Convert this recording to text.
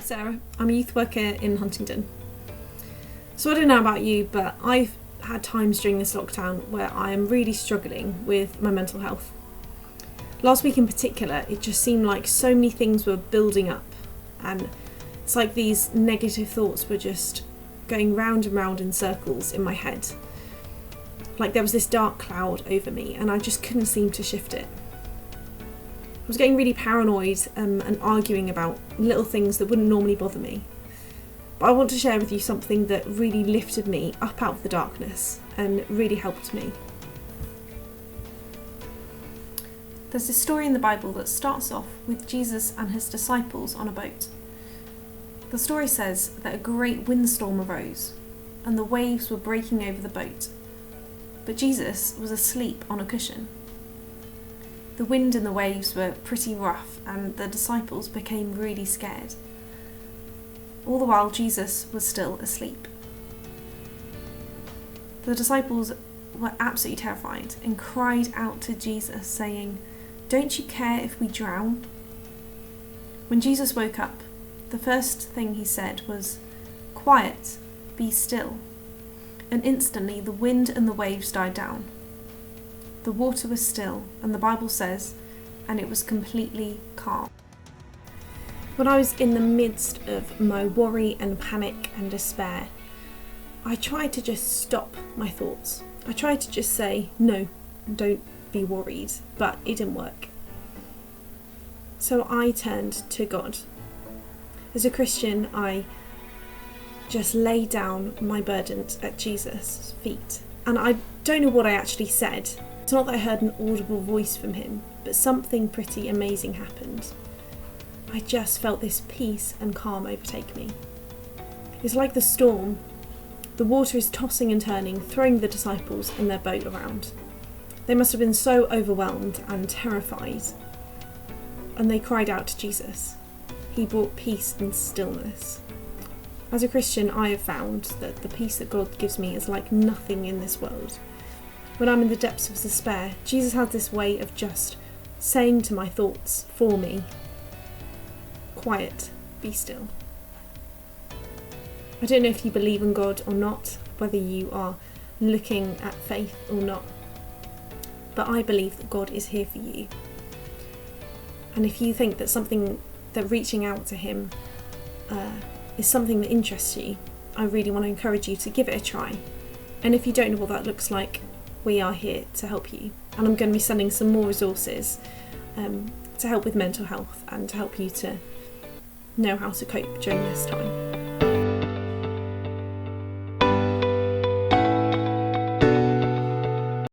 Sarah. I'm a youth worker in Huntingdon. So I don't know about you, but I've had times during this lockdown where I am really struggling with my mental health. Last week in particular, it just seemed like so many things were building up, and it's like these negative thoughts were just going round and round in circles in my head. Like there was this dark cloud over me and I just couldn't seem to shift it. I was getting really paranoid and arguing about little things that wouldn't normally bother me. But I want to share with you something that really lifted me up out of the darkness and really helped me. There's this story in the Bible that starts off with Jesus and his disciples on a boat. The story says that a great windstorm arose and the waves were breaking over the boat, but Jesus was asleep on a cushion. The wind and the waves were pretty rough and the disciples became really scared. All the while Jesus was still asleep. The disciples were absolutely terrified and cried out to Jesus saying, "Don't you care if we drown?" When Jesus woke up, the first thing he said was, "Quiet, be still." And instantly the wind and the waves died down. The water was still, and the Bible says, and it was completely calm. When I was in the midst of my worry and panic and despair, I tried to just stop my thoughts. I tried to just say, no, don't be worried, but it didn't work. So I turned to God. As a Christian, I just laid down my burdens at Jesus' feet. And I don't know what I actually said. It's not that I heard an audible voice from him, but something pretty amazing happened. I just felt this peace and calm overtake me. It's like the storm. The water is tossing and turning, throwing the disciples and their boat around. They must have been so overwhelmed and terrified. And they cried out to Jesus. He brought peace and stillness. As a Christian, I have found that the peace that God gives me is like nothing in this world. When I'm in the depths of despair, Jesus has this way of just saying to my thoughts for me, "Quiet, be still." I don't know if you believe in God or not, whether you are looking at faith or not, but I believe that God is here for you. And if you think that reaching out to him is something that interests you, I really want to encourage you to give it a try. And if you don't know what that looks like, we are here to help you. And I'm going to be sending some more resources to help with mental health and to help you to know how to cope during this time.